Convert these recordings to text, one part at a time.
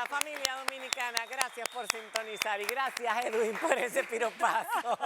familia dominicana, gracias por sintonizar y gracias Edwin por ese piropazo.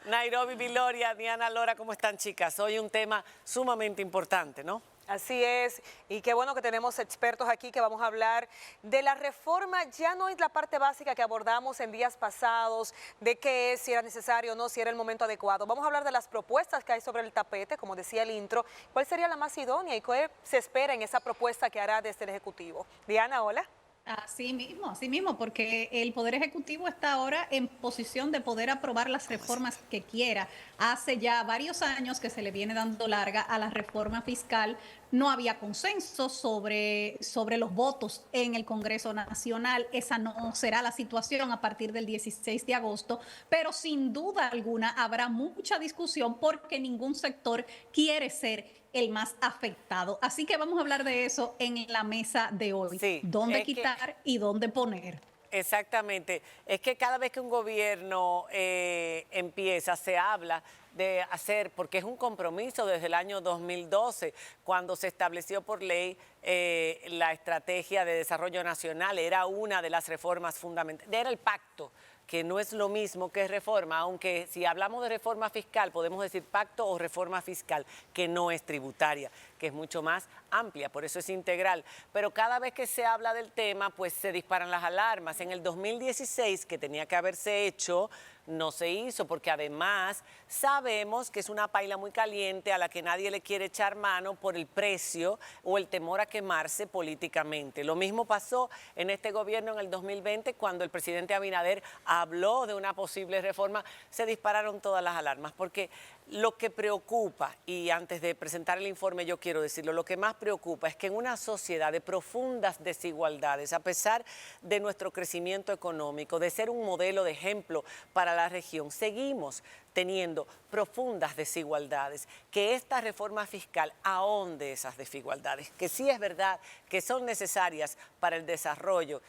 Nairobi, Viloria, Diana, Lora, ¿cómo están, chicas? Hoy un tema sumamente importante, ¿no? Así es, y qué bueno que tenemos expertos aquí que vamos a hablar de la reforma. Ya no es la parte básica que abordamos en días pasados, de qué es, si era necesario o no, si era el momento adecuado. Vamos a hablar de las propuestas que hay sobre el tapete, como decía el intro, cuál sería la más idónea y qué se espera en esa propuesta que hará desde el Ejecutivo. Diana, hola. Así mismo, porque el Poder Ejecutivo está ahora en posición de poder aprobar las reformas que quiera. Hace ya varios años que se le viene dando larga a la reforma fiscal. No había consenso sobre los votos en el Congreso Nacional. Esa no será la situación a partir del 16 de agosto, pero sin duda alguna habrá mucha discusión porque ningún sector quiere ser el más afectado. Así que vamos a hablar de eso en la mesa de hoy. Sí, ¿Dónde quitar y dónde poner? Exactamente. Es que cada vez que un gobierno empieza, se habla de hacer, porque es un compromiso desde el año 2012, cuando se estableció por ley la estrategia de desarrollo nacional, era una de las reformas fundamentales, era el pacto, que no es lo mismo que reforma, aunque si hablamos de reforma fiscal podemos decir pacto o reforma fiscal, que no es tributaria, que es mucho más amplia, por eso es integral. Pero cada vez que se habla del tema, pues se disparan las alarmas. En el 2016, que tenía que haberse hecho, no se hizo, porque además sabemos que es una paila muy caliente a la que nadie le quiere echar mano por el precio o el temor a quemarse políticamente. Lo mismo pasó en este gobierno en el 2020, cuando el presidente Abinader habló de una posible reforma, se dispararon todas las alarmas, porque lo que preocupa, y antes de presentar el informe yo quiero decirlo, lo que más preocupa es que en una sociedad de profundas desigualdades, a pesar de nuestro crecimiento económico, de ser un modelo de ejemplo para la región, seguimos teniendo profundas desigualdades, que esta reforma fiscal ahonde esas desigualdades, que sí es verdad que son necesarias para el desarrollo.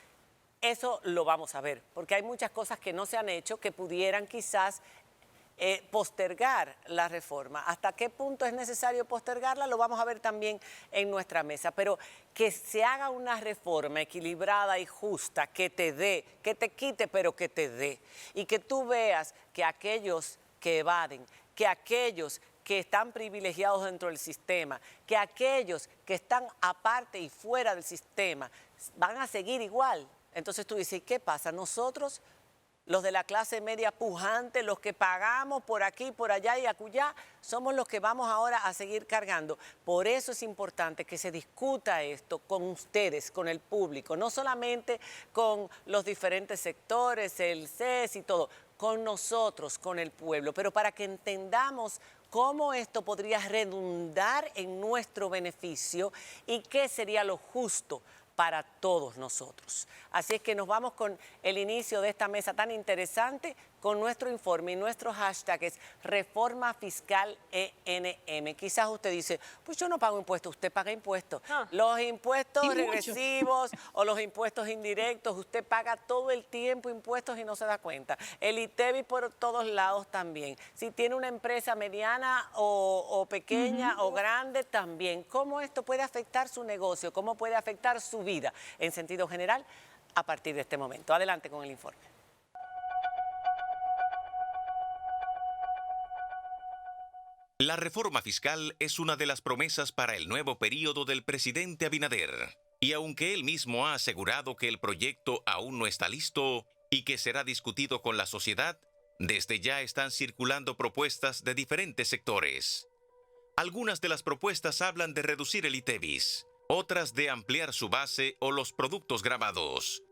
Eso lo vamos a ver, porque hay muchas cosas que no se han hecho que pudieran quizás postergar la reforma. ¿Hasta qué punto es necesario postergarla? Lo vamos a ver también en nuestra mesa, pero que se haga una reforma equilibrada y justa, que te dé, que te quite, pero que te dé, y que tú veas que aquellos que evaden, que aquellos que están privilegiados dentro del sistema, que aquellos que están aparte y fuera del sistema van a seguir igual. Entonces tú dices, ¿qué pasa? Nosotros, los de la clase media pujante, los que pagamos por aquí, por allá y acullá, somos los que vamos ahora a seguir cargando. Por eso es importante que se discuta esto con ustedes, con el público, no solamente con los diferentes sectores, el CES y todo, con nosotros, con el pueblo, pero para que entendamos cómo esto podría redundar en nuestro beneficio y qué sería lo justo para todos nosotros. Así es que nos vamos con el inicio de esta mesa tan interesante con nuestro informe, y nuestro hashtag es Reforma Fiscal ENM. Quizás usted dice, pues yo no pago impuestos, usted paga impuestos. Los impuestos regresivos o los impuestos indirectos, usted paga todo el tiempo impuestos y no se da cuenta. El ITEVI por todos lados también. Si tiene una empresa mediana o pequeña o grande también. ¿Cómo esto puede afectar su negocio? ¿Cómo puede afectar su vida en sentido general a partir de este momento? Adelante con el informe. La reforma fiscal es una de las promesas para el nuevo período del presidente Abinader. Y aunque él mismo ha asegurado que el proyecto aún no está listo y que será discutido con la sociedad, desde ya están circulando propuestas de diferentes sectores. Algunas de las propuestas hablan de reducir el ITEVIS, otras de ampliar su base o los productos gravados.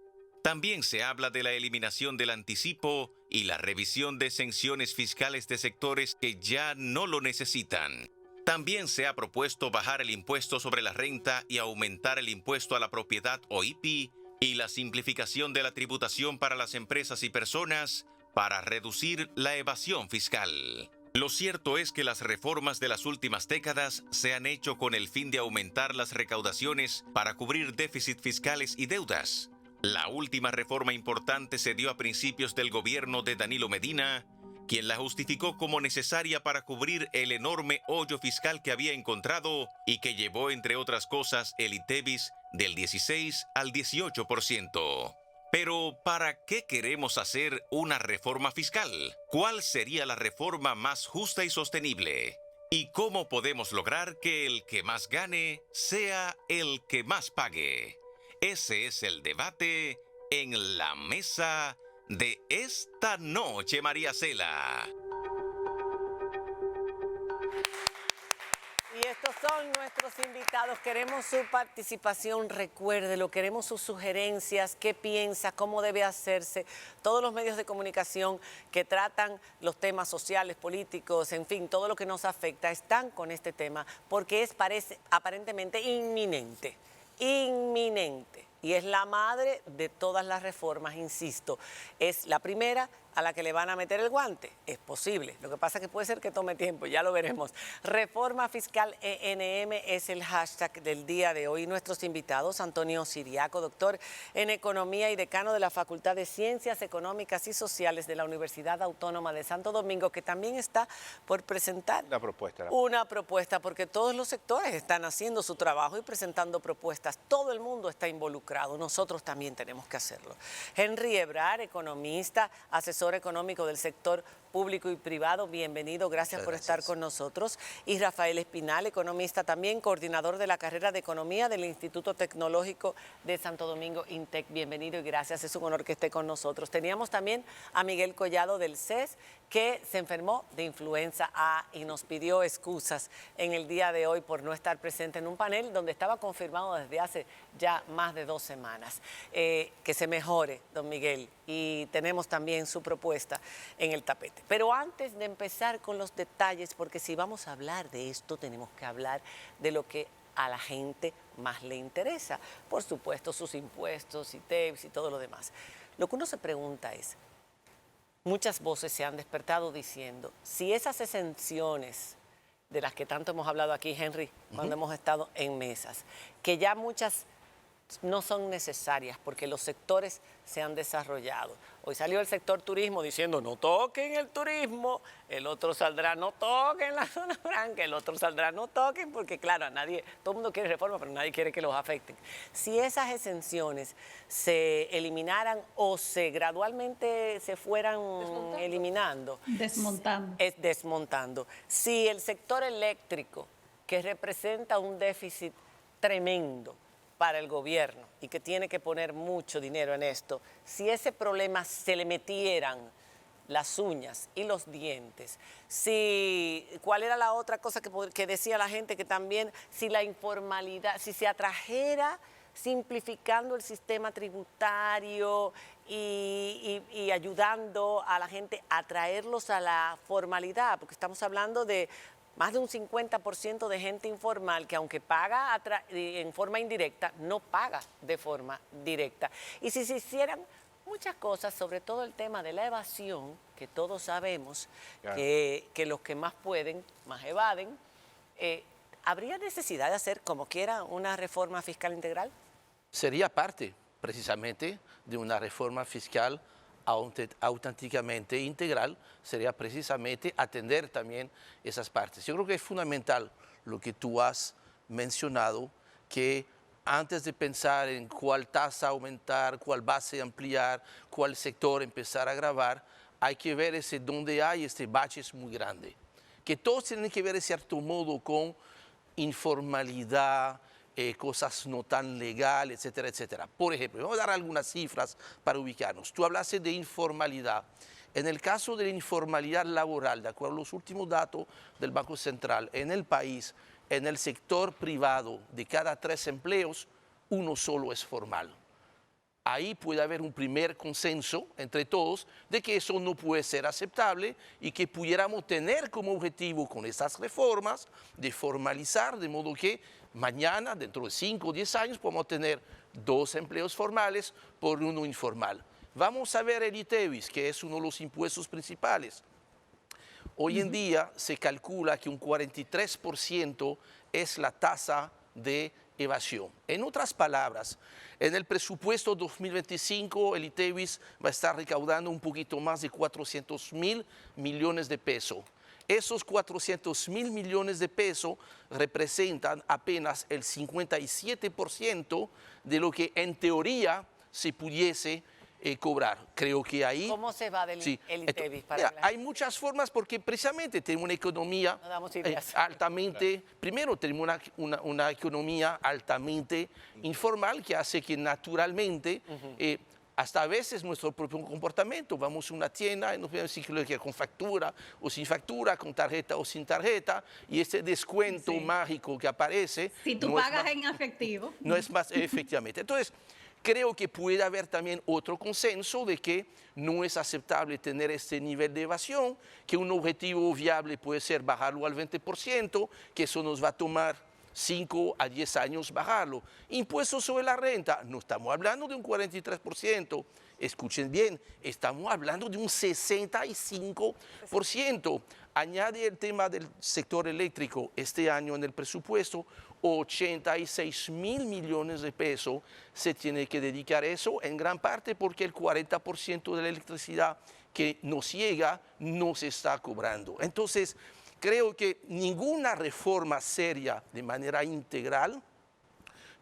También se habla de la eliminación del anticipo y la revisión de exenciones fiscales de sectores que ya no lo necesitan. También se ha propuesto bajar el impuesto sobre la renta y aumentar el impuesto a la propiedad o IPI y la simplificación de la tributación para las empresas y personas para reducir la evasión fiscal. Lo cierto es que las reformas de las últimas décadas se han hecho con el fin de aumentar las recaudaciones para cubrir déficits fiscales y deudas. La última reforma importante se dio a principios del gobierno de Danilo Medina, quien la justificó como necesaria para cubrir el enorme hoyo fiscal que había encontrado y que llevó, entre otras cosas, el ITEVIS del 16 al 18%. Pero, ¿para qué queremos hacer una reforma fiscal? ¿Cuál sería la reforma más justa y sostenible? ¿Y cómo podemos lograr que el que más gane sea el que más pague? Ese es el debate en la mesa de esta noche, María Cela. Y estos son nuestros invitados. Queremos su participación, recuérdelo, queremos sus sugerencias, qué piensa, cómo debe hacerse. Todos los medios de comunicación que tratan los temas sociales, políticos, en fin, todo lo que nos afecta, están con este tema porque parece aparentemente inminente. Y es la madre de todas las reformas, insisto. Es la primera a la que le van a meter el guante. Es posible. Lo que pasa es que puede ser que tome tiempo, ya lo veremos. Reforma Fiscal ENM es el hashtag del día de hoy. Nuestros invitados, Antonio Siriaco, doctor en Economía y decano de la Facultad de Ciencias Económicas y Sociales de la Universidad Autónoma de Santo Domingo, que también está por presentar una propuesta, porque todos los sectores están haciendo su trabajo y presentando propuestas. Todo el mundo está involucrado. Nosotros también tenemos que hacerlo. Henry Ebrar, economista, asesor económico del sector público y privado, bienvenido, gracias por estar con nosotros. Y Rafael Espinal, economista también, coordinador de la carrera de Economía del Instituto Tecnológico de Santo Domingo, INTEC, bienvenido y gracias, es un honor que esté con nosotros. Teníamos también a Miguel Collado del CES, que se enfermó de influenza A y nos pidió excusas en el día de hoy por no estar presente en un panel donde estaba confirmado desde hace ya más de 2 semanas. Que se mejore, don Miguel, y tenemos también su propuesta en el tapete. Pero antes de empezar con los detalles, porque si vamos a hablar de esto, tenemos que hablar de lo que a la gente más le interesa. Por supuesto, sus impuestos, ITEVs y todo lo demás. Lo que uno se pregunta es, muchas voces se han despertado diciendo, si esas exenciones de las que tanto hemos hablado aquí, Henry, cuando hemos estado en mesas, que ya muchas no son necesarias porque los sectores se han desarrollado. Hoy salió el sector turismo diciendo no toquen el turismo, el otro saldrá no toquen la zona franca, el otro saldrá no toquen, porque claro, todo el mundo quiere reforma, pero nadie quiere que los afecten. Si esas exenciones se eliminaran o gradualmente se fueran eliminando. Desmontando. Si el sector eléctrico, que representa un déficit tremendo para el gobierno y que tiene que poner mucho dinero en esto, si ese problema se le metieran las uñas y los dientes, ¿cuál era la otra cosa que decía la gente? Que también si la informalidad, si se atrajera simplificando el sistema tributario y ayudando a la gente a traerlos a la formalidad, porque estamos hablando de más de un 50% de gente informal que aunque paga en forma indirecta, no paga de forma directa. Y si se hicieran muchas cosas, sobre todo el tema de la evasión, que todos sabemos que los que más pueden, más evaden, ¿habría necesidad de hacer como quiera una reforma fiscal integral? Sería parte precisamente de una reforma fiscal auténticamente integral, sería precisamente atender también esas partes. Yo creo que es fundamental lo que tú has mencionado, que antes de pensar en cuál tasa aumentar, cuál base ampliar, cuál sector empezar a grabar, hay que ver dónde hay bache muy grande, que todos tienen que ver de cierto modo con informalidad, cosas no tan legales, etcétera, etcétera. Por ejemplo, vamos a dar algunas cifras para ubicarnos. Tú hablaste de informalidad. En el caso de la informalidad laboral, de acuerdo a los últimos datos del Banco Central, en el país, en el sector privado, de cada 3 empleos, 1 solo es formal. Ahí puede haber un primer consenso entre todos de que eso no puede ser aceptable y que pudiéramos tener como objetivo con estas reformas de formalizar, de modo que mañana, dentro de 5 o 10 años, podemos tener 2 empleos formales por 1 informal. Vamos a ver el ITEVIS, que es uno de los impuestos principales. Hoy en día se calcula que un 43% es la tasa de evasión. En otras palabras, en el presupuesto 2025 el ITEVIS va a estar recaudando un poquito más de 400.000 millones de pesos. esos 400.000 millones de pesos representan apenas el 57% de lo que en teoría se pudiese cobrar. Creo que ahí... ¿Cómo se va del Sí. el Entonces, ITEVIS para mira, la hay muchas formas porque precisamente tenemos una economía No damos ideas. altamente, primero tenemos una economía altamente informal que hace que naturalmente, hasta a veces nuestro propio comportamiento, vamos a una tienda y nos vemos si con factura o sin factura, con tarjeta o sin tarjeta, y ese descuento Sí. mágico que aparece... Si tú no es pagas más- en efectivo. no es más, efectivamente. Entonces, creo que puede haber también otro consenso de que no es aceptable tener este nivel de evasión, que un objetivo viable puede ser bajarlo al 20%, que eso nos va a tomar 5 a 10 años bajarlo. Impuestos sobre la renta, no estamos hablando de un 43%, escuchen bien, estamos hablando de un 65%. Añade el tema del sector eléctrico, este año en el presupuesto, 86.000 millones de pesos se tiene que dedicar a eso, en gran parte porque el 40% de la electricidad que nos llega no se está cobrando. Entonces, creo que ninguna reforma seria de manera integral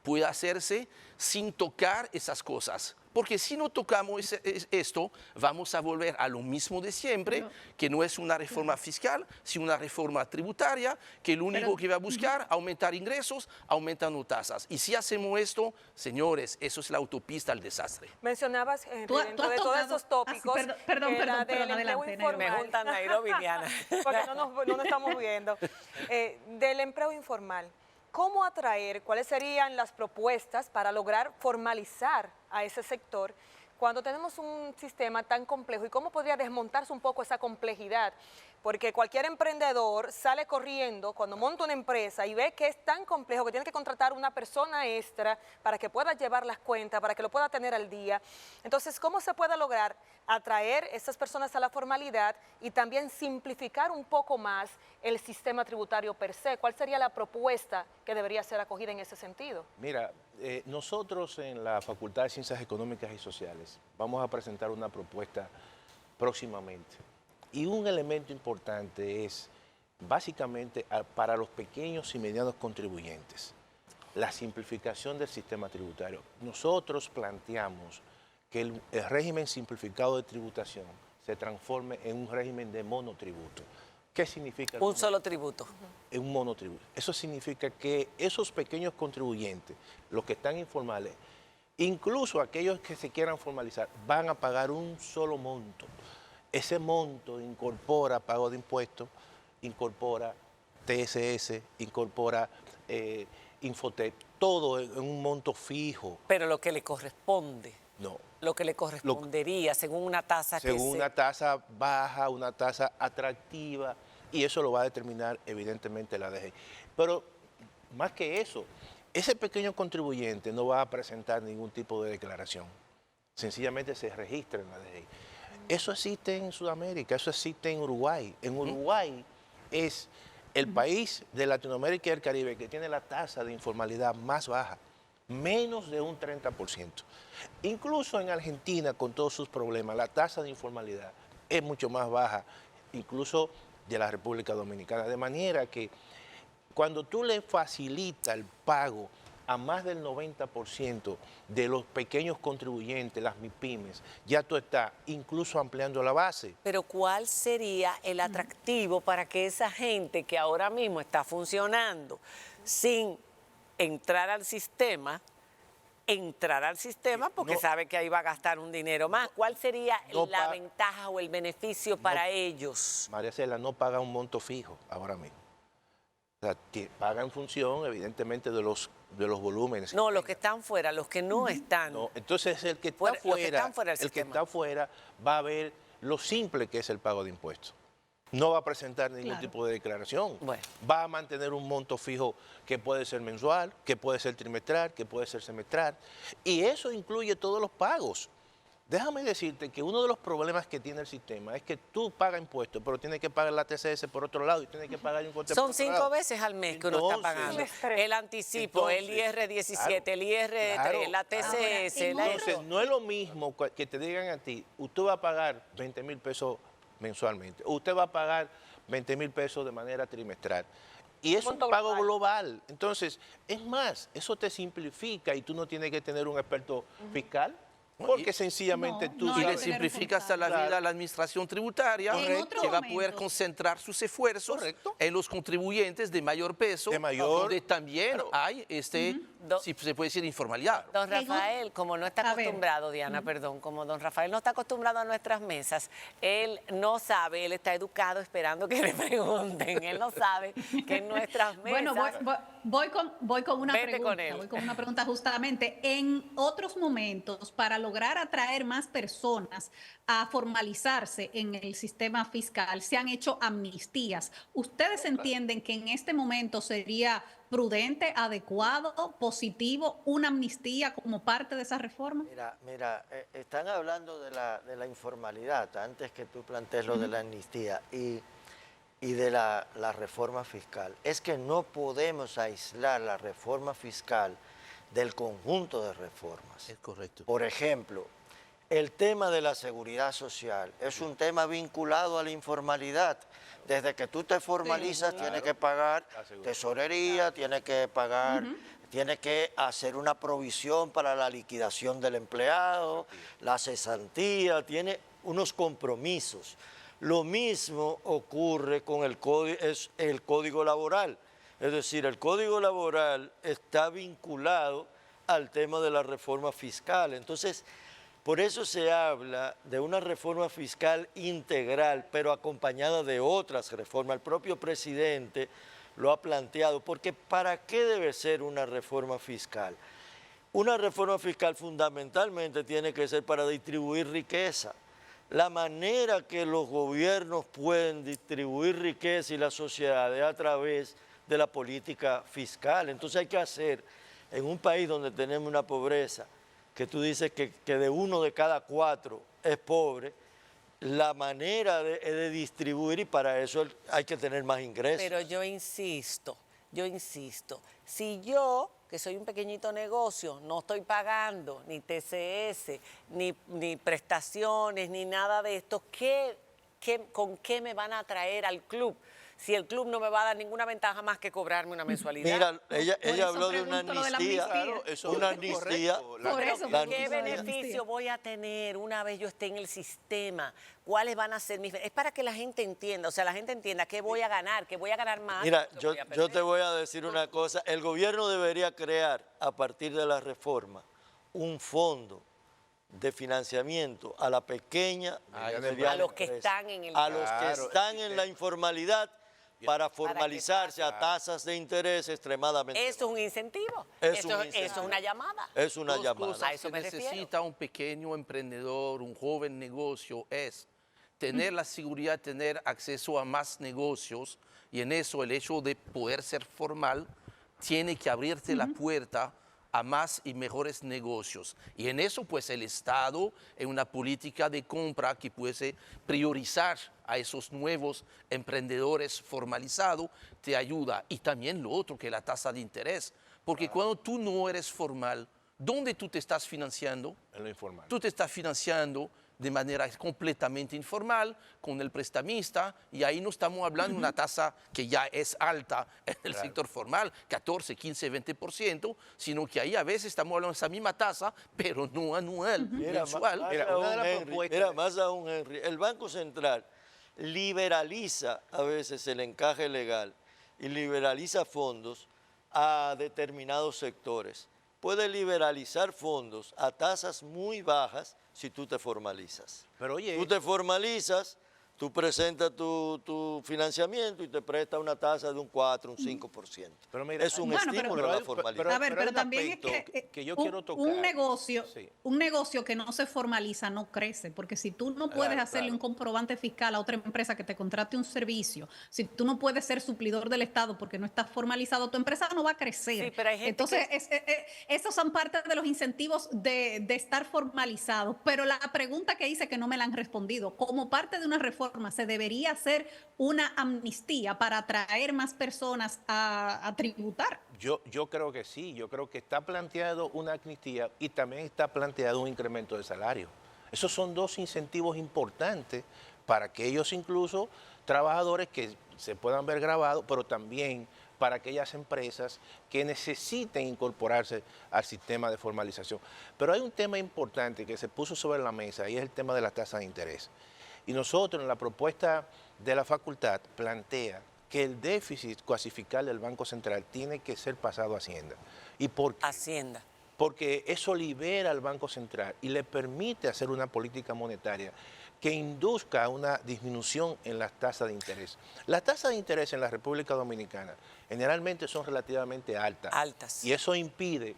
puede hacerse sin tocar esas cosas. Porque si no tocamos esto, vamos a volver a lo mismo de siempre, que no es una reforma fiscal, sino una reforma tributaria, que lo único que va a buscar aumentar ingresos, aumentando tasas. Y si hacemos esto, señores, eso es la autopista al desastre. Mencionabas, Tú has dentro de todos tocado- esos tópicos, perdón, que era del empleo adelante, Nairobi. Me informal. juntan Nairobi y Diana. Porque no nos estamos viendo. Del empleo informal, ¿cómo atraer? ¿Cuáles serían las propuestas para lograr formalizar a ese sector cuando tenemos un sistema tan complejo? ¿Y cómo podría desmontarse un poco esa complejidad? Porque cualquier emprendedor sale corriendo cuando monta una empresa y ve que es tan complejo que tiene que contratar una persona extra para que pueda llevar las cuentas, para que lo pueda tener al día. Entonces, ¿cómo se puede lograr atraer esas personas a la formalidad y también simplificar un poco más el sistema tributario per se? ¿Cuál sería la propuesta que debería ser acogida en ese sentido? Mira, nosotros en la Facultad de Ciencias Económicas y Sociales vamos a presentar una propuesta próximamente. Y un elemento importante es, básicamente, para los pequeños y medianos contribuyentes, la simplificación del sistema tributario. Nosotros planteamos que el régimen simplificado de tributación se transforme en un régimen de monotributo. ¿Qué significa? Un solo tributo. En un monotributo. Eso significa que esos pequeños contribuyentes, los que están informales, incluso aquellos que se quieran formalizar, van a pagar un solo monto. Ese monto incorpora pago de impuestos, incorpora TSS, incorpora Infotep, todo en un monto fijo. Pero lo que le corresponde, No, lo que le correspondería según una tasa que según una tasa baja, una tasa atractiva, y eso lo va a determinar evidentemente la DGI. Pero más que eso, ese pequeño contribuyente no va a presentar ningún tipo de declaración, sencillamente se registra en la DGI. Eso existe en Sudamérica, eso existe en Uruguay. En Uruguay es el país de Latinoamérica y el Caribe que tiene la tasa de informalidad más baja, menos de un 30%. Incluso en Argentina, con todos sus problemas, la tasa de informalidad es mucho más baja, incluso de la República Dominicana. De manera que cuando tú le facilitas el pago a más del 90% de los pequeños contribuyentes, las MIPYMES, ya tú estás incluso ampliando la base. Pero ¿cuál sería el atractivo para que esa gente que ahora mismo está funcionando sin entrar al sistema porque No. sabe que ahí va a gastar un dinero más? ¿Cuál sería No la pa- ventaja o el beneficio para ellos? María Cela no paga un monto fijo ahora mismo. O sea, paga en función, evidentemente, de los volúmenes. No, los que están fuera, los que no están. No, entonces el que está Fuera- los que fuera, están fuera del el que sistema. está fuera va a ver lo simple que es el pago de impuestos. No va a presentar ningún Claro. tipo de declaración. Bueno. Va a mantener un monto fijo que puede ser mensual, que puede ser trimestral, que puede ser semestral. Y eso incluye todos los pagos. Déjame decirte que uno de los problemas que tiene el sistema es que tú pagas impuestos, pero tienes que pagar la TCS por otro lado y tienes que pagar Infotep por Son otro 5 lado. veces al mes que uno está Entonces, pagando. Estrés. El anticipo, el Entonces, IR17, claro, el IR3, claro. la TCS, Ahora, la Entonces, no es lo mismo que te digan a ti, usted va a pagar 20,000 pesos mensualmente, o usted va a pagar 20,000 pesos de manera trimestral. Y es un Monto pago global. global. Entonces, es más, eso te simplifica y tú no tienes que tener un experto fiscal, porque sencillamente No, tú no Y hay le que sabes. tener un simplifica hasta la contable. vida a la administración tributaria, En otros que va a poder momentos. concentrar sus esfuerzos Correcto. en los contribuyentes de mayor peso, De mayor- donde también claro. hay, si se puede decir, informalidad. Don Rafael, como no está A ver. acostumbrado, Diana, perdón, como don Rafael no está acostumbrado a nuestras mesas, él no sabe, él está educado esperando que le pregunten, él no sabe que en nuestras mesas... Bueno, voy con una Vete pregunta. con él. Voy con una pregunta justamente. En otros momentos, para lograr atraer más personas a formalizarse en el sistema fiscal, se han hecho amnistías. ¿Ustedes entienden que en este momento sería prudente, adecuado, positivo, una amnistía como parte de esa reforma? Mira, están hablando de la informalidad, antes que tú plantees lo de la amnistía y de la reforma fiscal. Es que no podemos aislar la reforma fiscal del conjunto de reformas. Es correcto. Por ejemplo, el tema de la seguridad social es un tema vinculado a la informalidad. Desde que tú te formalizas, tienes que pagar tesorería, tienes que pagar, tienes que hacer una provisión para la liquidación del empleado, la cesantía, tiene unos compromisos. Lo mismo ocurre con el código laboral. Es decir, el código laboral está vinculado al tema de la reforma fiscal. Entonces, por eso se habla de una reforma fiscal integral, pero acompañada de otras reformas. El propio presidente lo ha planteado, porque ¿para qué debe ser una reforma fiscal? Una reforma fiscal fundamentalmente tiene que ser para distribuir riqueza. La manera que los gobiernos pueden distribuir riqueza y las sociedades a través de la política fiscal. Entonces hay que hacer, en un país donde tenemos una pobreza, que tú dices que de 1 de cada 4 es pobre, la manera de distribuir, y para eso hay que tener más ingresos. Pero yo insisto, si yo, que soy un pequeñito negocio, no estoy pagando ni TCS, ni prestaciones, ni nada de esto, ¿con qué me van a traer al club? Si el club no me va a dar ninguna ventaja más que cobrarme una mensualidad. Mira, Por ella eso habló de una pregunto lo de la amnistía. amnistía. Claro, eso Una es amnistía. correcto. Por eso la ¿Qué pregunto lo de la beneficio amnistía. voy a tener una vez yo esté en el sistema? ¿Cuáles van a ser mis...? Es para que la gente entienda, o sea, la gente entienda qué voy a ganar, que voy a ganar más. Mira, que yo voy a perder. te voy a decir una cosa. El gobierno debería crear, a partir de la reforma, un fondo de financiamiento a la pequeña y mediana A los que empresa, están en el... a los que Claro, están en la informalidad, para que formalizarse a tasas de interés extremadamente Eso es un incentivo. Es Eso, un eso incentivo. es una llamada. Es una Dos llamada. cosas A eso que me refiero. necesita un pequeño emprendedor, un joven negocio, es tener la seguridad, tener acceso a más negocios, y en eso el hecho de poder ser formal tiene que abrirte la puerta a más y mejores negocios. Y en eso, pues, el Estado, en una política de compra que puede priorizar a esos nuevos emprendedores formalizados, te ayuda. Y también lo otro, que la tasa de interés. Porque cuando tú no eres formal, ¿dónde tú te estás financiando? En lo informal. Tú te estás financiando de manera completamente informal con el prestamista, y ahí no estamos hablando de una tasa que ya es alta en el sector formal, 14, 15, 20%, sino que ahí a veces estamos hablando de esa misma tasa, pero no anual, mensual. Mira, una de las propuestas- Mira, más aún, Henry, el Banco Central liberaliza a veces el encaje legal y liberaliza fondos a determinados sectores. Puede liberalizar fondos a tasas muy bajas si tú te formalizas. Pero oye, Tú te formalizas, tú presentas tu financiamiento y te presta una tasa de un 4, un 5%. Pero mira, es un Bueno, pero- estímulo a la formalidad. A ver, pero hay pero un también es aspecto que, que yo quiero tocar. Sí. un negocio que no se formaliza no crece, porque si tú no puedes Claro, hacerle claro. un comprobante fiscal a otra empresa que te contrate un servicio, si tú no puedes ser suplidor del Estado porque no estás formalizado, tu empresa no va a crecer. Sí, pero hay gente Entonces, esos son parte de los incentivos de estar formalizados. Pero la pregunta que hice que no me la han respondido, como parte de una reforma, ¿se debería hacer una amnistía para atraer más personas a tributar? Yo creo que sí, yo creo que está planteado una amnistía y también está planteado un incremento de salario. Esos son dos incentivos importantes para aquellos incluso trabajadores que se puedan ver grabados, pero también para aquellas empresas que necesiten incorporarse al sistema de formalización. Pero hay un tema importante que se puso sobre la mesa y es el tema de la tasa de interés. Y nosotros en la propuesta de la facultad plantea que el déficit cuasifiscal del Banco Central tiene que ser pasado a Hacienda. ¿Y por qué? Hacienda. Porque eso libera al Banco Central y le permite hacer una política monetaria que induzca a una disminución en las tasas de interés. Las tasas de interés en la República Dominicana generalmente son relativamente altas. Altas. Y eso impide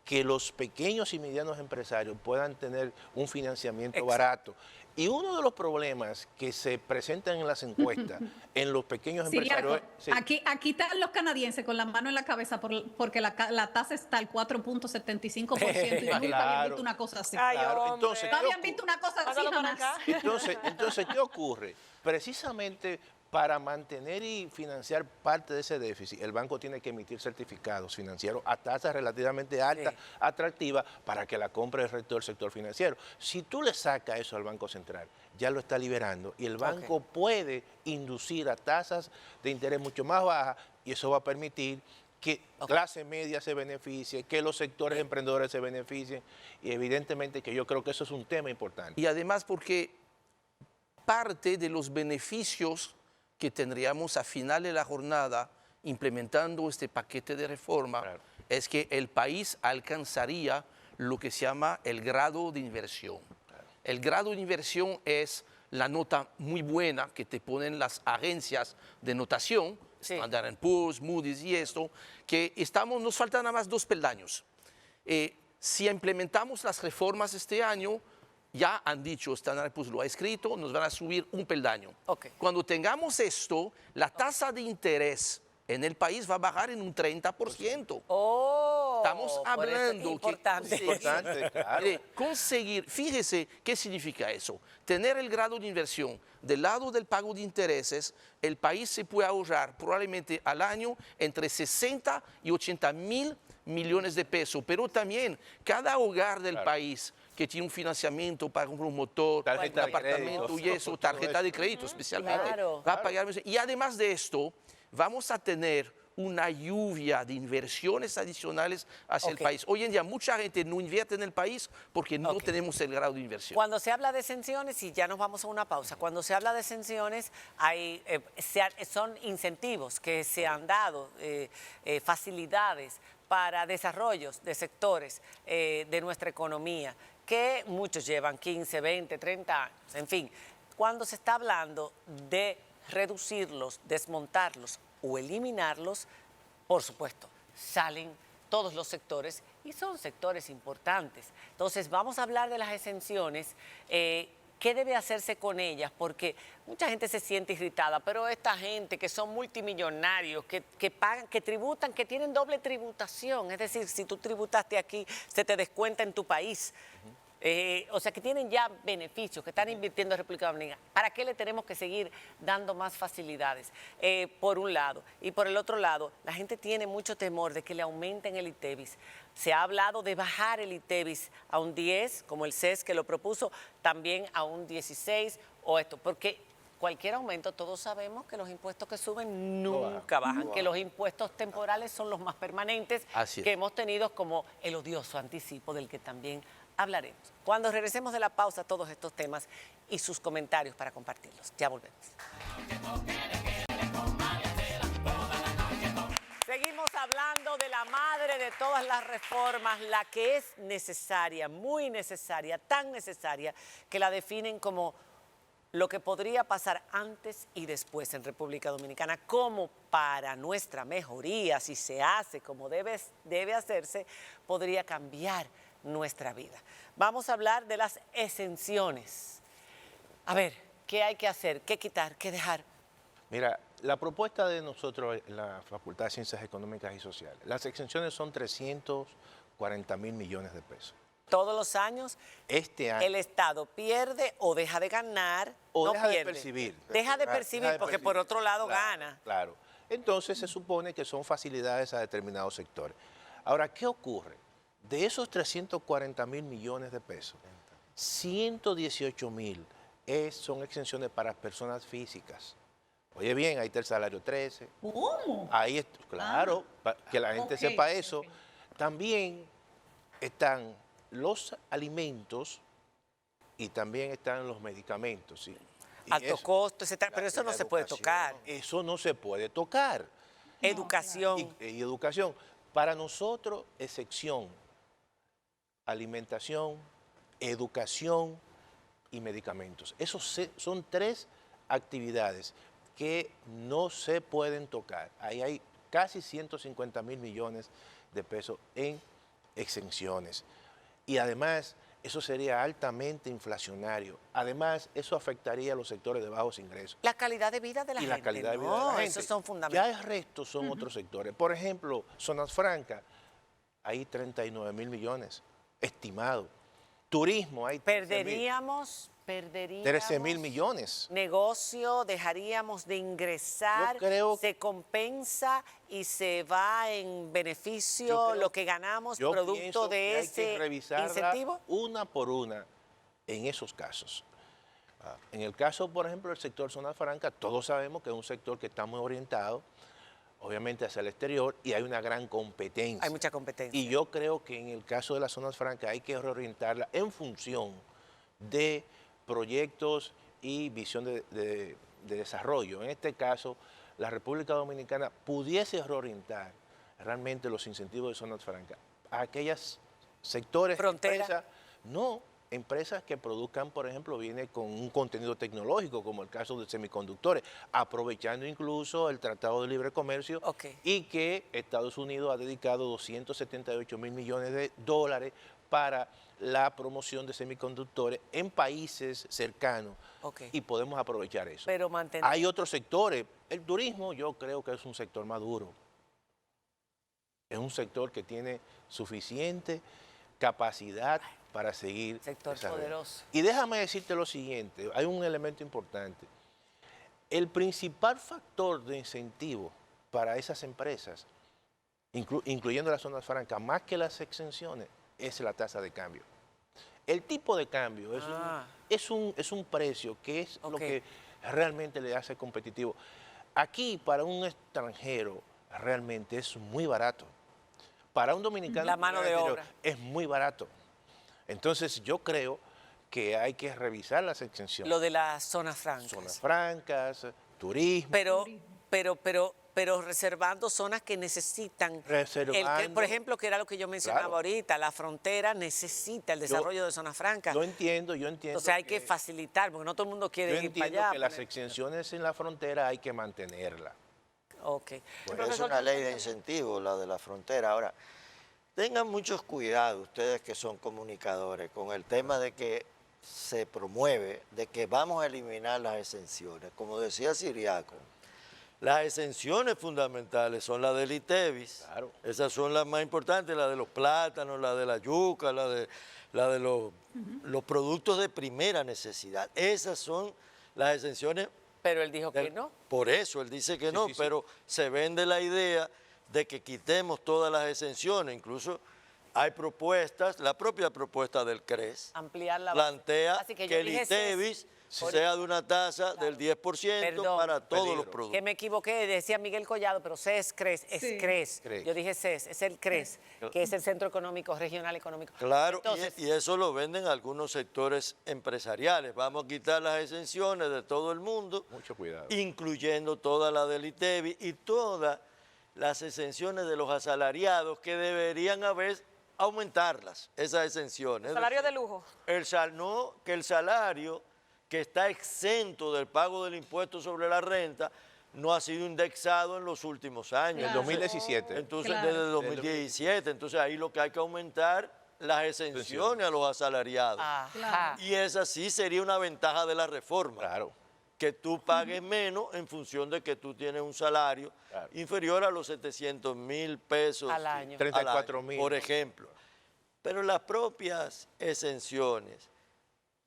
que los pequeños y medianos empresarios puedan tener un financiamiento barato. Y uno de los problemas que se presentan en las encuestas en los pequeños empresarios... Sí. Aquí están los canadienses con la mano en la cabeza porque la tasa está al 4.75% y nunca habían visto una cosa así. Ay, Claro, hombre. entonces, No habían visto una cosa así Pásalo para jamás. acá. Entonces, ¿qué ocurre? Precisamente para mantener y financiar parte de ese déficit, el banco tiene que emitir certificados financieros a tasas relativamente altas, atractivas, para que la compre el resto del sector financiero. Si tú le sacas eso al Banco Central, ya lo está liberando y el banco puede inducir a tasas de interés mucho más bajas y eso va a permitir que clase media se beneficie, que los sectores emprendedores se beneficien y evidentemente que yo creo que eso es un tema importante. Y además porque parte de los beneficios que tendríamos a final de la jornada implementando este paquete de reforma es que el país alcanzaría lo que se llama el grado de inversión. El grado de inversión es la nota muy buena que te ponen las agencias de notación, Standard & Poor's, Moody's y esto, que nos faltan nada más 2 peldaños. Si implementamos las reformas este año, ya han dicho, Standard & Poor's lo ha escrito, nos van a subir un peldaño. Cuando tengamos esto, la tasa de interés en el país va a bajar en un 30%. Estamos hablando importante. de conseguir, fíjese qué significa eso, tener el grado de inversión del lado del pago de intereses, el país se puede ahorrar probablemente al año entre 60 y 80 mil millones de pesos, pero también cada hogar del país que tiene un financiamiento para un motor, un apartamento y eso, tarjeta de crédito especialmente, va a pagar. Y además de esto, vamos a tener una lluvia de inversiones adicionales hacia el país. Hoy en día mucha gente no invierte en el país porque no tenemos el grado de inversión. Cuando se habla de exenciones, y ya nos vamos a una pausa, cuando se habla de exenciones, son incentivos que se han dado, facilidades para desarrollos de sectores de nuestra economía, que muchos llevan 15, 20, 30 años, en fin. Cuando se está hablando de reducirlos, desmontarlos o eliminarlos, por supuesto, salen todos los sectores y son sectores importantes. Entonces, vamos a hablar de las exenciones, qué debe hacerse con ellas, porque mucha gente se siente irritada, pero esta gente que son multimillonarios, que pagan, que tributan, que tienen doble tributación, es decir, si tú tributaste aquí, se te descuenta en tu país. O sea, que tienen ya beneficios, que están invirtiendo en República Dominicana. ¿Para qué le tenemos que seguir dando más facilidades? Por un lado. Y por el otro lado, la gente tiene mucho temor de que le aumenten el ITEVIS. Se ha hablado de bajar el ITEVIS a un 10, como el CES que lo propuso, también a un 16 o esto, porque cualquier aumento, todos sabemos que los impuestos que suben nunca bajan, que los impuestos temporales son los más permanentes que hemos tenido, como el odioso anticipo del que también hablaremos. Cuando regresemos de la pausa, todos estos temas y sus comentarios para compartirlos. Ya volvemos. Seguimos hablando de la madre de todas las reformas, la que es necesaria, muy necesaria, tan necesaria, que la definen como lo que podría pasar antes y después en República Dominicana, como para nuestra mejoría, si se hace como debe hacerse, podría cambiar nuestra vida. Vamos a hablar de las exenciones. A ver, ¿qué hay que hacer? ¿Qué quitar? ¿Qué dejar? Mira, la propuesta de nosotros en la Facultad de Ciencias Económicas y Sociales, las exenciones son 340 mil millones de pesos. Todos los años, este año, el Estado pierde o deja de ganar, o no deja pierde. de percibir. Deja de percibir porque por otro lado gana. Claro. Entonces se supone que son facilidades a determinados sectores. Ahora, ¿qué ocurre? De esos 340 mil millones de pesos, 118 mil son exenciones para personas físicas. Oye bien, ahí está el salario 13. ¿Cómo? Ahí, claro, que la gente ok, sepa eso. ok. También están los alimentos y también están los medicamentos. ¿sí? Y Alto eso, costo, etcétera, pero eso la no se puede educación. tocar. eso no se puede tocar. Educación. Y educación. Para nosotros, excepción, alimentación, educación y medicamentos. Esos son 3 actividades que no se pueden tocar. Ahí hay casi 150.000 millones de pesos en exenciones. Y además, eso sería altamente inflacionario. Además, eso afectaría a los sectores de bajos ingresos. La calidad de vida de la Y gente. la calidad de vida no, de la gente. esos son Ya fundamentales. el resto son otros sectores. Por ejemplo, zonas francas, hay 39.000 millones, estimado. Turismo, hay 13.000 Perderíamos millones. negocio, dejaríamos de ingresar, Yo creo- se compensa y se va en Yo beneficio creo- lo que ganamos Yo producto pienso de que hay ese que revisarla incentivo. una por una en esos casos. En el caso, por ejemplo, del sector zona franca, todos sabemos que es un sector que está muy orientado, obviamente, hacia el exterior y hay una gran competencia. Hay mucha competencia. Y yo creo que en el caso de las zonas francas hay que reorientarla en función de proyectos y visión de desarrollo. En este caso, la República Dominicana pudiese reorientar realmente los incentivos de zonas francas a aquellas sectores, Frontera. empresas que produzcan, por ejemplo, viene con un contenido tecnológico, como el caso de semiconductores, aprovechando incluso el Tratado de Libre Comercio Ok. y que Estados Unidos ha dedicado 278.000 millones de dólares para la promoción de semiconductores en países cercanos Ok. y podemos aprovechar eso. Pero mantener. Hay otros sectores. El turismo yo creo que es un sector maduro. Es un sector que tiene suficiente capacidad para seguir Sector desarrollando. poderoso. Y déjame decirte lo siguiente, hay un elemento importante. El principal factor de incentivo para esas empresas, incluyendo las zonas francas, más que las exenciones, es la tasa de cambio. El tipo de cambio es un precio que es lo Ok. que realmente le hace competitivo. Aquí, para un extranjero, realmente es muy barato. Para un dominicano, La mano de obra. es muy barato. Entonces, yo creo que hay que revisar las exenciones. Lo de las zonas francas. Zonas francas, turismo. Pero reservando zonas que necesitan. Reservando. Por ejemplo, que era lo que yo mencionaba Claro. ahorita, la frontera necesita el desarrollo de zonas francas. Yo entiendo. Entonces hay que facilitar, porque no todo el mundo quiere Yo ir para entiendo allá. que las exenciones en la frontera hay que mantenerlas. Ok. Pero es una ley de incentivos, la de la frontera. Ahora, tengan muchos cuidados ustedes que son comunicadores con el tema de que se promueve, de que vamos a eliminar las exenciones. Como decía Siriaco, las exenciones fundamentales son las del ITEVIS. Claro. Esas son las más importantes, la de los plátanos, la de la yuca, la de los productos de primera necesidad. Esas son las exenciones. Pero él dijo que no. Por eso él dice que no, sí. pero se vende la idea de que quitemos todas las exenciones. Incluso hay propuestas, la propia propuesta del CRES Ampliar la base. plantea Así que, que yo el dije ITEVIS por- sea de una tasa del 10% Perdón. para todos Peligro. los productos. Que me equivoqué, decía Miguel Collado, pero CES, CRES, es Sí. CRES. CRES. Yo dije CES, es el CRES, que es el Centro Económico Regional Económico. Claro, Entonces, y eso lo venden algunos sectores empresariales. Vamos a quitar las exenciones de todo el mundo, Mucho cuidado. incluyendo toda la del ITEVIS y todas las exenciones de los asalariados que deberían aumentarlas, esas exenciones. Es Salario de decir, lujo. no, que el salario que está exento del pago del impuesto sobre la renta no ha sido indexado en los últimos años. En el 2017. Entonces, Claro. desde el 2017. Entonces, ahí lo que hay que aumentar las exenciones a los asalariados. ajá. Y esa sí sería una ventaja de la reforma. Claro. Que tú pagues menos en función de que tú tienes un salario Claro. inferior a los 700.000 pesos Al año. 34.000. por ejemplo. Pero las propias exenciones,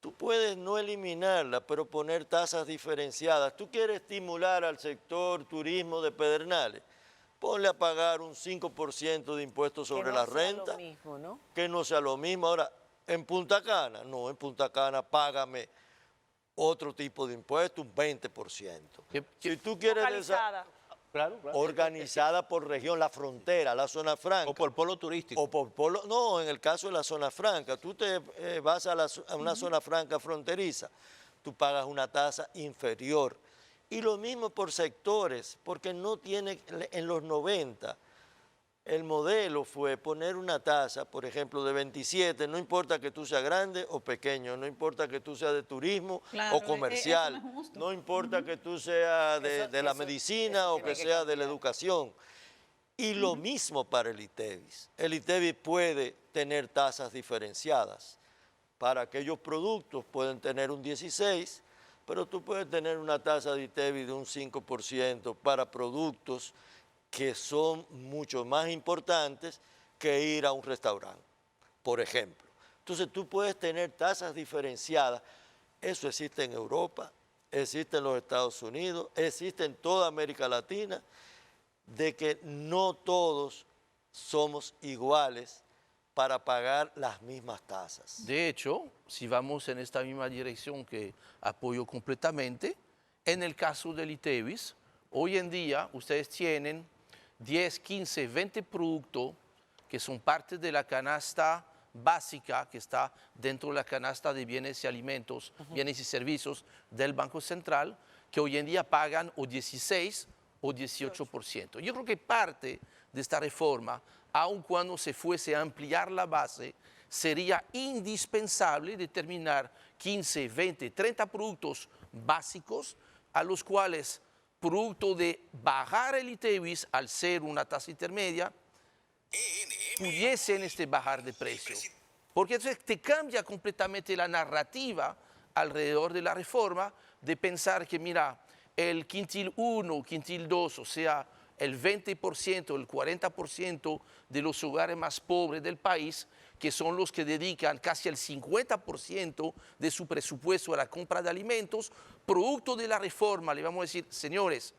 tú puedes no eliminarlas, pero poner tasas diferenciadas. Tú quieres estimular al sector turismo de Pedernales, ponle a pagar un 5% de impuestos sobre Que no la sea renta, lo mismo, ¿no? que no sea lo mismo. Ahora, en Punta Cana, no, en Punta Cana págame otro tipo de impuesto, un 20%. ¿Qué- Si tú quieres Localizada. Claro, claro. organizada por región, la frontera, la zona franca. O por polo turístico. O por polo, no, en el caso de la zona franca, tú te vas a una zona franca fronteriza, tú pagas una tasa inferior. Y lo mismo por sectores, porque no tiene, en los 90, el modelo fue poner una tasa, por ejemplo, de 27, no importa que tú seas grande o pequeño, no importa que tú seas de turismo Claro, o comercial, eso no es justo. no importa que tú seas de la medicina o que seas de la educación. Y lo mismo para el ITEVIS. El ITEVIS puede tener tasas diferenciadas. Para aquellos productos pueden tener un 16, pero tú puedes tener una tasa de ITEVIS de un 5% para productos que son mucho más importantes que ir a un restaurante, por ejemplo. Entonces tú puedes tener tasas diferenciadas. Eso existe en Europa, existe en los Estados Unidos, existe en toda América Latina, de que no todos somos iguales para pagar las mismas tasas. De hecho, si vamos en esta misma dirección que apoyo completamente, en el caso del ITEVIS, hoy en día ustedes tienen 10, 15, 20 productos que son parte de la canasta básica que está dentro de la canasta de bienes y alimentos, bienes y servicios del Banco Central, que hoy en día pagan o 16 o 18%. Yo creo que parte de esta reforma, aun cuando se fuese a ampliar la base, sería indispensable determinar 15, 20, 30 productos básicos a los cuales, producto de bajar el ITEVIS al ser una tasa intermedia, pudiesen bajar de precio. Porque entonces te cambia completamente la narrativa alrededor de la reforma de pensar que, mira, el quintil 1, quintil 2, o sea, el 20%, el 40% de los hogares más pobres del país, que son los que dedican casi el 50% de su presupuesto a la compra de alimentos, producto de la reforma, le vamos a decir, señores,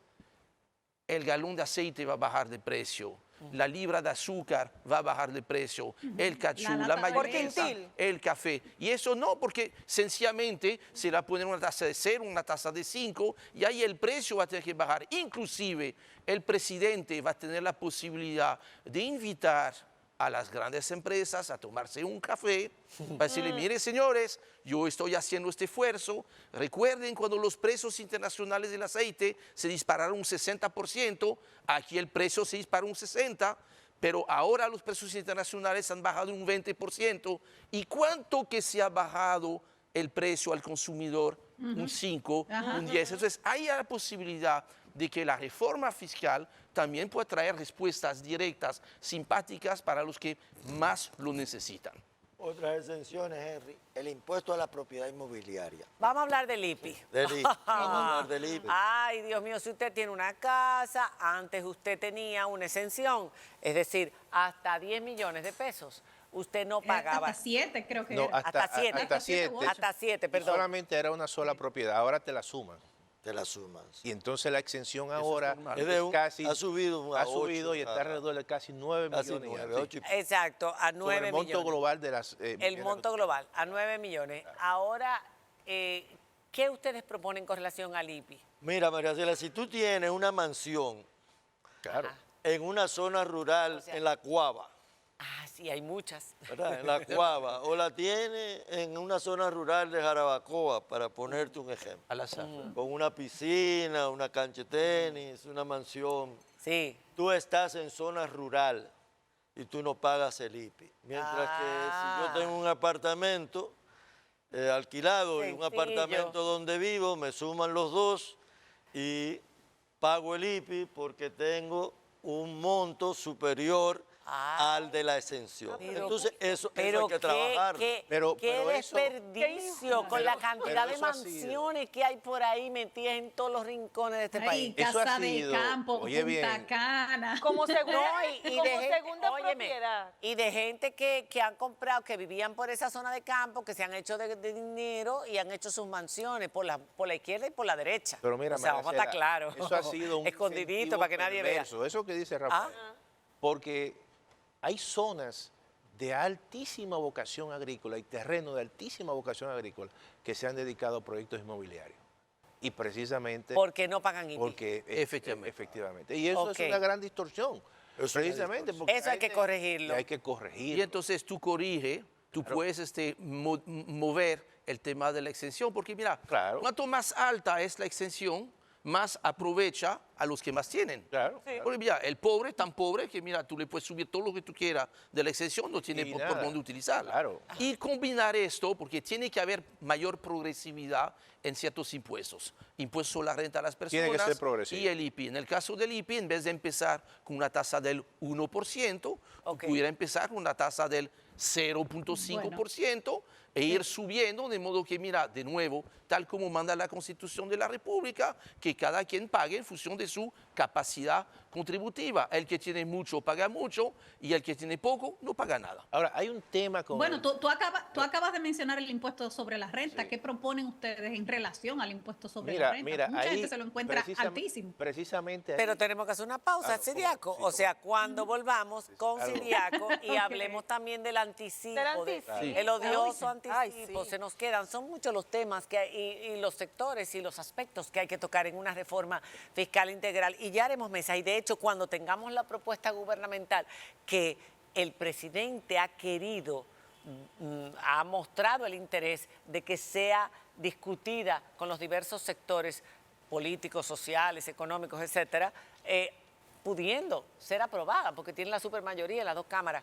el galón de aceite va a bajar de precio, la libra de azúcar va a bajar de precio, el cachú, La la lata de mayonesa, quintil. el café. Y eso no, porque sencillamente se le va a poner una tasa de 0, una tasa de 5, y ahí el precio va a tener que bajar. Inclusive, el presidente va a tener la posibilidad de invitar a las grandes empresas a tomarse un café, para decirle, mire señores, yo estoy haciendo este esfuerzo. Recuerden cuando los precios internacionales del aceite se dispararon un 60%, aquí el precio se disparó un 60%, pero ahora los precios internacionales han bajado un 20%. ¿Y cuánto que se ha bajado el precio al consumidor? Un 5, un 10. Entonces hay la posibilidad de que la reforma fiscal también pueda traer respuestas directas, simpáticas para los que más lo necesitan. Otras exenciones, Henry, el impuesto a la propiedad inmobiliaria. Vamos a hablar del IPI. Del IPI. Vamos a hablar del IPI. Ay, Dios mío, si usted tiene una casa, antes usted tenía una exención, es decir, hasta 10 millones de pesos. Usted no pagaba. Hasta 7 creo que No, era. hasta 7. Hasta 7. Hasta 7, Y perdón. solamente era una sola propiedad, ahora te la suman. De las sumas. Y entonces la exención ahora normal. Es de un- casi, ha subido a ha subido 8, y está alrededor de casi 9 Casi millones. ya, 9, sí. 8 Exacto, a Sobre 9 el monto millones. global de las... El monto global, a 9 millones. Ahora, ¿qué ustedes proponen con relación al IPI? Mira, María Cela, si tú tienes una mansión Claro. en una zona rural, O sea- en la Cuava, Ah, sí, hay muchas. ¿verdad? En la Cuava, o la tienes en una zona rural de Jarabacoa, para ponerte un ejemplo, Al azar. con una piscina, una cancha de tenis, una mansión. Sí. Tú estás en zona rural y tú no pagas el IPI. Mientras que si yo tengo un apartamento alquilado y un Sencillo. apartamento donde vivo, me suman los dos y pago el IPI porque tengo un monto superior al de la exención. Pero- Entonces, eso hay Pero que trabajar. qué Pero eso- desperdicio con la cantidad de eso ha sido- mansiones que hay por ahí metidas en todos los rincones de este Ay, país. Eso ha casa de sido- campo, oye, Punta bien. Cana. Como segunda, No, y como de gente- segunda óyeme, propiedad. y de gente que han comprado, que vivían por esa zona de campo, que se han hecho de dinero y han hecho sus mansiones por la izquierda y por la derecha. Pero mira, o sea, vamos a estar Maricela, claros. eso ha sido un escondidito incentivo para que nadie vea. perverso, eso que dice Rafael. Porque hay zonas de altísima vocación agrícola y terreno de altísima vocación agrícola que se han dedicado a proyectos inmobiliarios. Y precisamente Porque no pagan ITI. porque Efectivamente. efectivamente. Y eso Ok. es una gran distorsión. Precisamente porque Eso hay que corregirlo. hay que corregirlo. Y entonces tú corriges, tú puedes mover el tema de la exención, porque mira, Claro. cuanto más alta es la exención, más aprovecha a los que más tienen. Claro. Porque mira, el pobre, tan pobre que mira, tú le puedes subir todo lo que tú quieras de la exención, no tiene Y por nada. dónde utilizarla. Claro. Y combinar esto, porque tiene que haber mayor progresividad en ciertos impuestos. Impuesto a la renta a las personas Tiene que ser progresivo. y el IPI. En el caso del IPI, en vez de empezar con una tasa del 1%, Ok. pudiera empezar con una tasa del 0.5% e ir subiendo, de modo que, mira, de nuevo, tal como manda la Constitución de la República, que cada quien pague en función de su capacidad contributiva. El que tiene mucho paga mucho y el que tiene poco no paga nada. Ahora, hay un tema con... Bueno, tú acabas de mencionar el impuesto sobre la renta. ¿Qué proponen ustedes en relación al impuesto sobre la renta? mira, Mucha ahí gente se lo encuentra altísimo. Precisamente ahí- Pero tenemos que hacer una pausa, Claro, Siriaco. sí, O sea, cuando volvamos con claro. Siriaco y hablemos también del anticipo, Del anticipo. Sí. el odioso Ay, anticipo, sí. se nos quedan. Son muchos los temas que y los sectores y los aspectos que hay que tocar en una reforma fiscal integral. Y ya haremos mesa. Y de hecho, cuando tengamos la propuesta gubernamental que el presidente ha querido, ha mostrado el interés de que sea discutida con los diversos sectores políticos, sociales, económicos, etcétera, pudiendo ser aprobada, porque tienen la supermayoría en las dos cámaras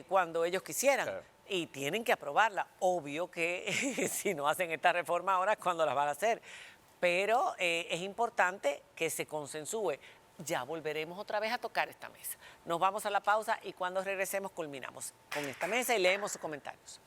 cuando ellos quisieran. Claro. Y tienen que aprobarla. Obvio que si no hacen esta reforma ahora es cuando las van a hacer. Pero es importante que se consensúe. Ya volveremos otra vez a tocar esta mesa. Nos vamos a la pausa y cuando regresemos culminamos con esta mesa y leemos sus comentarios.